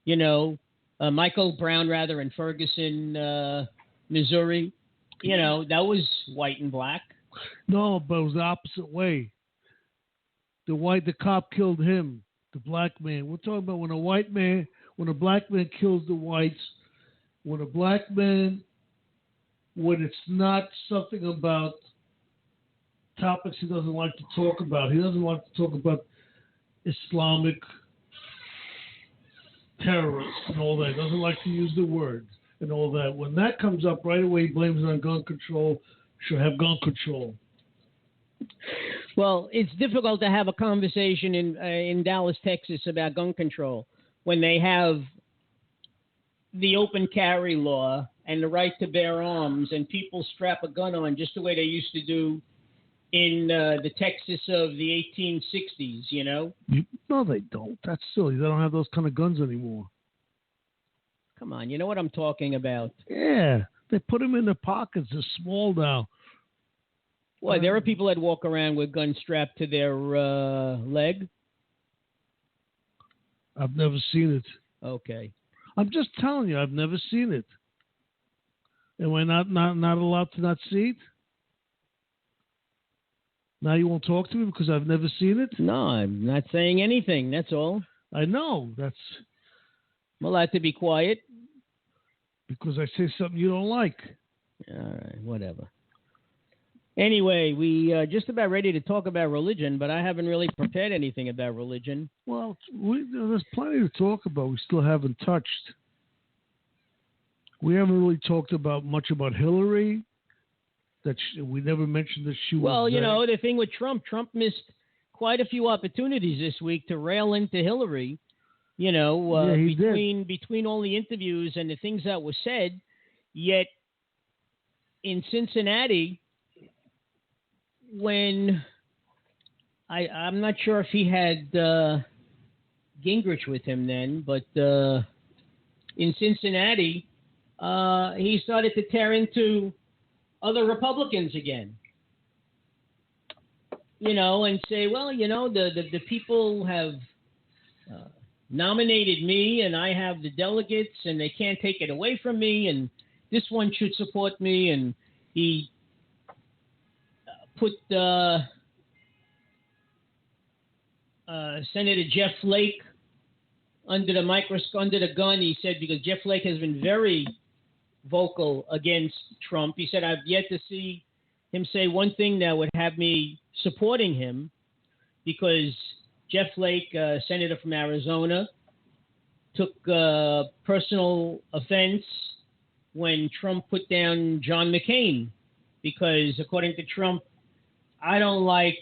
Michael Brown, rather, in Ferguson, Missouri. That was white and black. No, but it was the opposite way. The cop killed him, the black man. We're talking about when a black man kills the whites, when it's not something about topics he doesn't like to talk about. He doesn't like to talk about Islamic terrorists and all that. He doesn't like to use the word and all that. When that comes up right away, he blames it on gun control. Should have gun control. Well, it's difficult to have a conversation in Dallas, Texas about gun control when they have the open carry law and the right to bear arms, and people strap a gun on just the way they used to do in the Texas of the 1860s, No, they don't. That's silly. They don't have those kind of guns anymore. Come on, you know what I'm talking about. Yeah, they put them in their pockets. They're small now. Well, there are people that walk around with guns strapped to their leg. I've never seen it. Okay. I'm just telling you, I've never seen it. Am I not allowed to not see it? Now you won't talk to me because I've never seen it? No, I'm not saying anything. That's all. I know. I'm allowed to be quiet. Because I say something you don't like. All right, whatever. Anyway, we just about ready to talk about religion, but I haven't really prepared anything about religion. Well, there's plenty to talk about. We still haven't touched. We haven't really talked much about Hillary. We never mentioned that she was. Well, the thing with Trump missed quite a few opportunities this week to rail into Hillary. Between all the interviews and the things that were said, yet in Cincinnati, when I'm not sure if he had Gingrich with him then, but in Cincinnati, he started to tear into other Republicans again, and say, well, the people have nominated me and I have the delegates and they can't take it away from me and this one should support me. And he put Senator Jeff Flake under the microscope, under the gun, he said, because Jeff Flake has been very vocal against Trump. He said, I've yet to see him say one thing that would have me supporting him, because Jeff Flake, senator from Arizona, took personal offense when Trump put down John McCain, because according to Trump, I don't like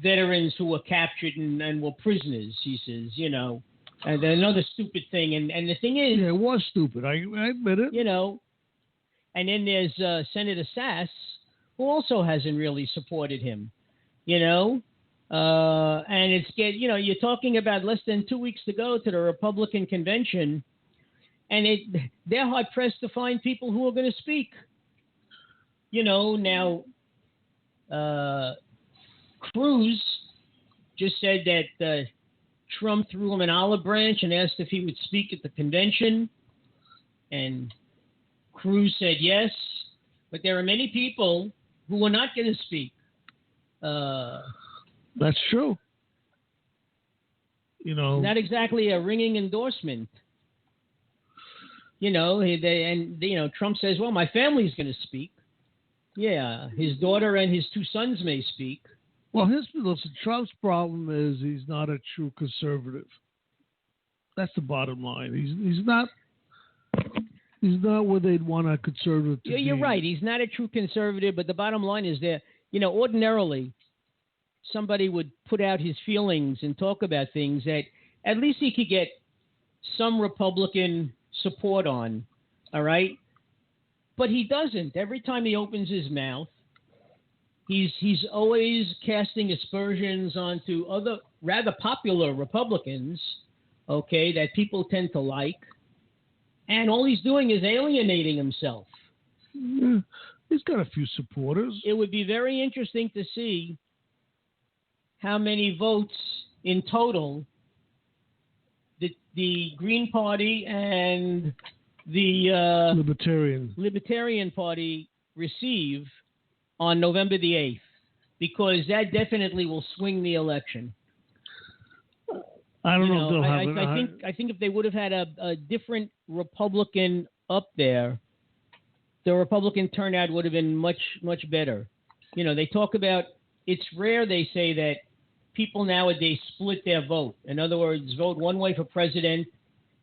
veterans who were captured and were prisoners, he says, and another stupid thing. And the thing is... Yeah, it was stupid. I admit it. And then there's Senator Sass, who also hasn't really supported him, and it's you're talking about less than 2 weeks to go to the Republican convention, and they're hard pressed to find people who are going to speak. Now Cruz just said that Trump threw him an olive branch and asked if he would speak at the convention, and Cruz said yes, but there are many people who are not going to speak. That's true. Not exactly a ringing endorsement. Trump says, well, my family's going to speak. Yeah, his daughter and his two sons may speak. Well, Trump's problem is he's not a true conservative. That's the bottom line. He's not where they'd want a conservative to be. You're right. He's not a true conservative, but the bottom line is that, ordinarily somebody would put out his feelings and talk about things that at least he could get some Republican support on, all right? But he doesn't. Every time he opens his mouth, he's always casting aspersions onto other rather popular Republicans, okay, that people tend to like. And all he's doing is alienating himself. Yeah, he's got a few supporters. It would be very interesting to see how many votes in total the Green Party and the Libertarian Party receive on November the 8th, because that definitely will swing the election. I don't know if they'll have it. I think if they would have had a different Republican up there, the Republican turnout would have been much, much better. They talk about, it's rare, they say, that people nowadays split their vote. In other words, vote one way for president,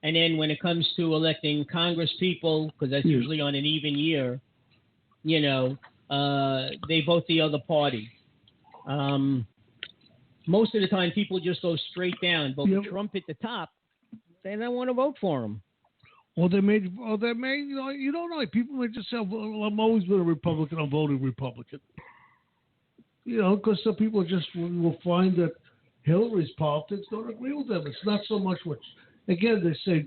and then when it comes to electing Congress people, because that's usually on an even year, they vote the other party. Most of the time, people just go straight down, but with Trump at the top, they don't want to vote for him. Or they may, you don't know. People may just say, well, I'm always been a Republican, I'm voting Republican. Because some people just will find that Hillary's politics don't agree with them. It's not so much again, they say,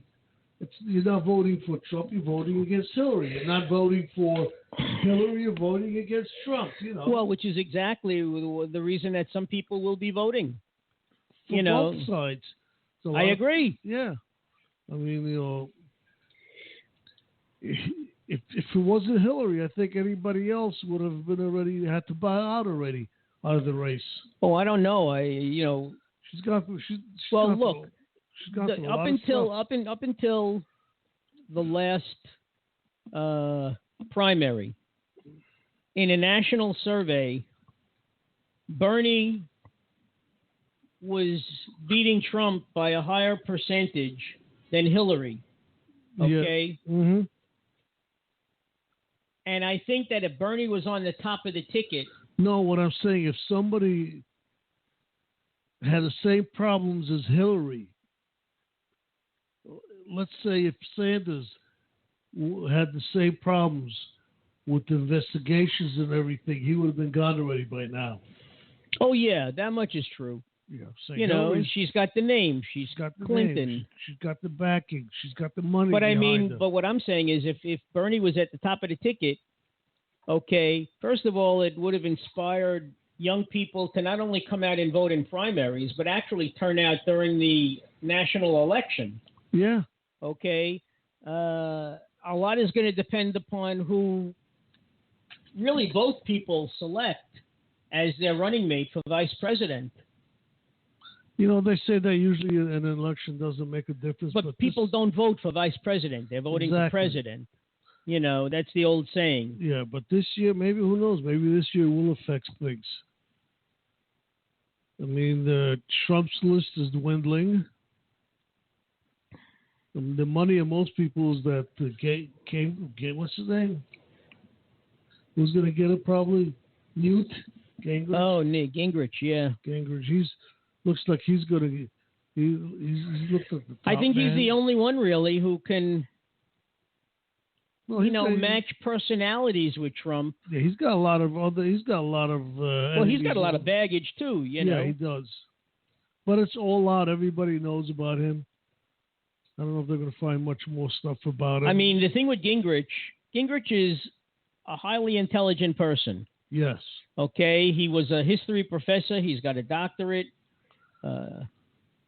you're not voting for Trump, you're voting against Hillary. You're not voting for Hillary, you're voting against Trump, Well, which is exactly the reason that some people will be voting. For both sides. So I agree. Yeah. I mean, if it wasn't Hillary, I think anybody else would have been had to bow out already out of the race. Oh, I don't know. She's got. Up until the last primary, in a national survey, Bernie was beating Trump by a higher percentage than Hillary. Okay. Yeah. Mm-hmm. And I think that if Bernie was on the top of the ticket. No, what I'm saying, if somebody had the same problems as Hillary, let's say if Sanders had the same problems with the investigations and everything, he would have been gone already by now. Oh, yeah, that much is true. Yeah, she's got the name. She's got the Clinton. Name. She's got the backing. She's got the money. But her. What I'm saying is, if Bernie was at the top of the ticket, okay, first of all, it would have inspired young people to not only come out and vote in primaries, but actually turn out during the national election. Yeah. Okay. A lot is going to depend upon who really both people select as their running mate for vice president. They say that usually an election doesn't make a difference. But people don't vote for vice president. They're voting for president. That's the old saying. Yeah, but this year, maybe, who knows? Maybe this year will affect things. I mean, Trump's list is dwindling. The money of most people is that what's his name? Who's going to get it probably? Newt Gingrich? Oh, Nick Gingrich, yeah. Gingrich. Looks like he's going to. He's looked at the top. I think he's the only one really who can, match personalities with Trump. Yeah, he's got a lot of other. He's got a lot of. Well, he's got a lot of baggage too. Yeah, he does. But it's all out. Everybody knows about him. I don't know if they're going to find much more stuff about him. I mean, the thing with Gingrich is a highly intelligent person. Yes. Okay, he was a history professor. He's got a doctorate.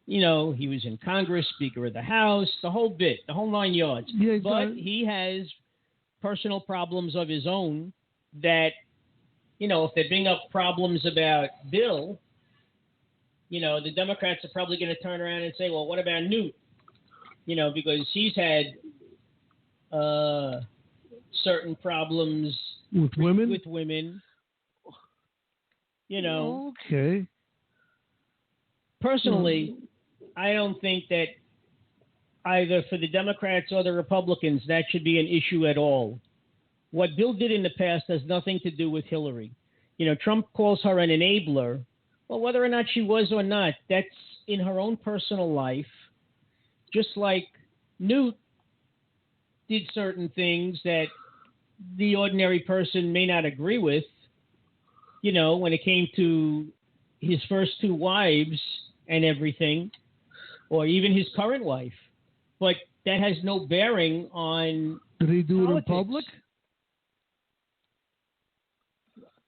He was in Congress, Speaker of the House, the whole bit, the whole 9 yards. Yeah, but he has personal problems of his own that, if they bring up problems about Bill, the Democrats are probably going to turn around and say, well, what about Newt? Because he's had certain problems with women. Okay. Personally, I don't think that either for the Democrats or the Republicans that should be an issue at all. What Bill did in the past has nothing to do with Hillary. Trump calls her an enabler. Well, whether or not she was or not, that's in her own personal life. Just like Newt did certain things that the ordinary person may not agree with, when it came to his first two wives and everything, or even his current wife. But that has no bearing on Did he do politics.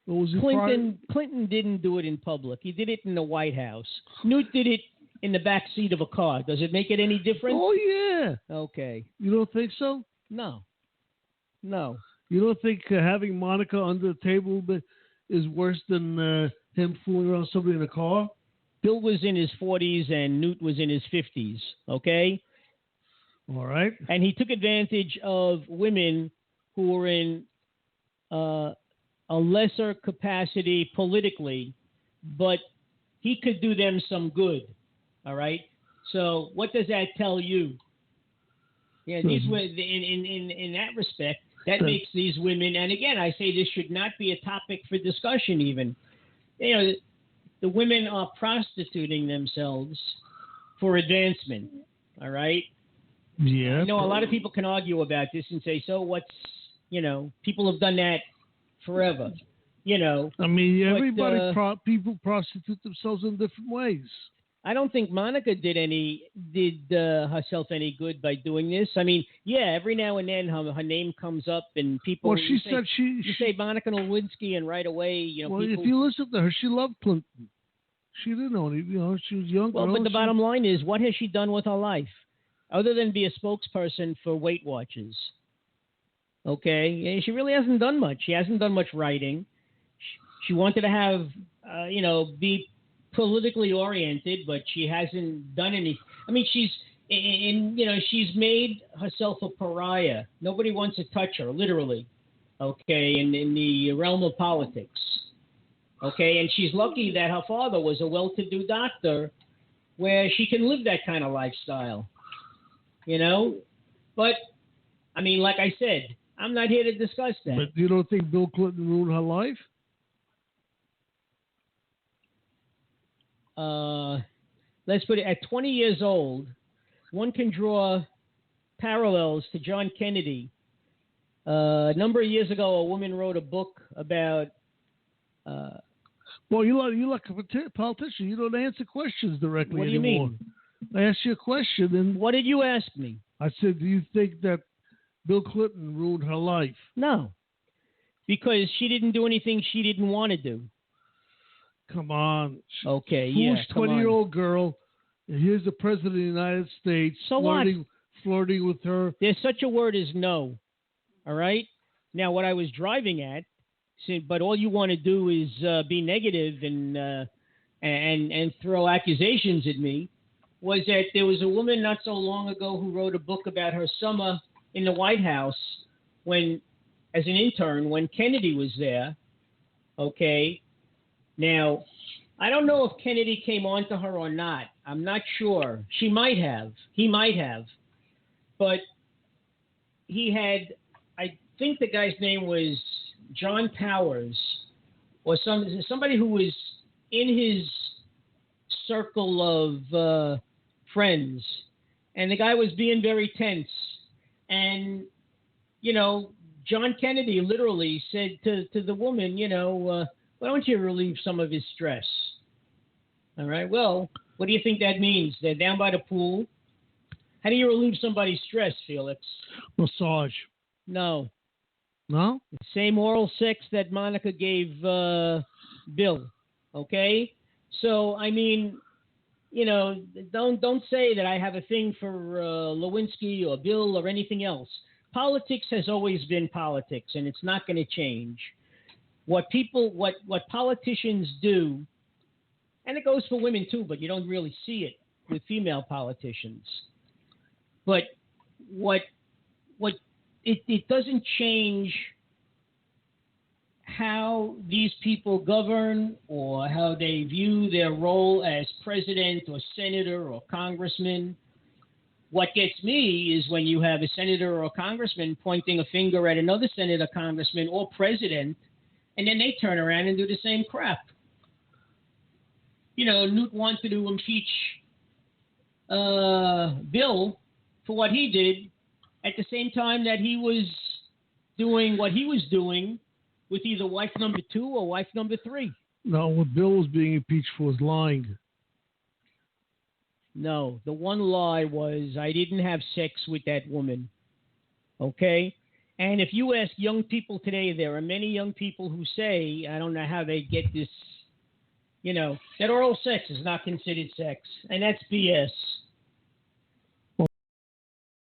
It in public? Clinton didn't do it in public. He did it in the White House. Newt did it in the back seat of a car. Does it make it any different? Oh, yeah. Okay. You don't think so? No. You don't think having Monica under the table is worse than him fooling around somebody in a car? Bill was in his 40s and Newt was in his 50s, okay? All right. And he took advantage of women who were in a lesser capacity politically, but he could do them some good, all right? So what does that tell you? Yeah, these in that respect, that makes these women, and again, I say this should not be a topic for discussion even. You know, the women are prostituting themselves for advancement, all right? Yeah. I know a lot of people can argue about this and say, so what's, people have done that forever, I mean, everybody, people prostitute themselves in different ways. I don't think Monica did herself any good by doing this. I mean, yeah, every now and then her name comes up and people. Well, she say Monica Lewinsky and right away, Well, people, if you listen to her, she loved Clinton. She didn't know any, she was young. Well, but the bottom line is, what has she done with her life, other than be a spokesperson for Weight Watchers? Okay, and she really hasn't done much. She hasn't done much writing. She wanted to have, be politically oriented, but she hasn't done any. I mean, she's made herself a pariah. Nobody wants to touch her, literally. Okay, in the realm of politics. Okay, and she's lucky that her father was a well-to-do doctor, where she can live that kind of lifestyle. But I mean, like I said, I'm not here to discuss that. But you don't think Bill Clinton ruined her life? Let's put it at 20 years old, one can draw parallels to John Kennedy. A number of years ago, a woman wrote a book about. Well, you like a politician. You don't answer questions directly what do anymore. You mean? I asked you a question, and what did you ask me? I said, "Do you think that Bill Clinton ruined her life?" No, because she didn't do anything she didn't want to do. Come on. Okay, foolish 20-year-old girl. girl. And here's the president of the United States so flirting with her. There's such a word as no. All right? Now, what I was driving at, but all you want to do is be negative and throw accusations at me, was that there was a woman not so long ago who wrote a book about her summer in the White House as an intern when Kennedy was there. Okay? Now, I don't know if Kennedy came on to her or not. I'm not sure. She might have. He might have. But he had, I think the guy's name was John Powers, or somebody who was in his circle of friends. And the guy was being very tense. And, John Kennedy literally said to the woman, why don't you relieve some of his stress? All right. Well, what do you think that means? They're down by the pool. How do you relieve somebody's stress, Felix? Massage. No. No? The same oral sex that Monica gave Bill. Okay? So, I mean, don't say that I have a thing for Lewinsky or Bill or anything else. Politics has always been politics, and it's not going to change. What politicians do, and it goes for women too, but you don't really see it with female politicians. But it doesn't change how these people govern or how they view their role as president or senator or congressman. What gets me is when you have a senator or a congressman pointing a finger at another senator, congressman, or president, and then they turn around and do the same crap. Newt wanted to impeach Bill for what he did at the same time that he was doing what he was doing with either wife number 2 or wife number 3. No, what Bill was being impeached for was lying. No, the one lie was I didn't have sex with that woman. Okay? And if you ask young people today, there are many young people who say, I don't know how they get this, that oral sex is not considered sex, and that's BS.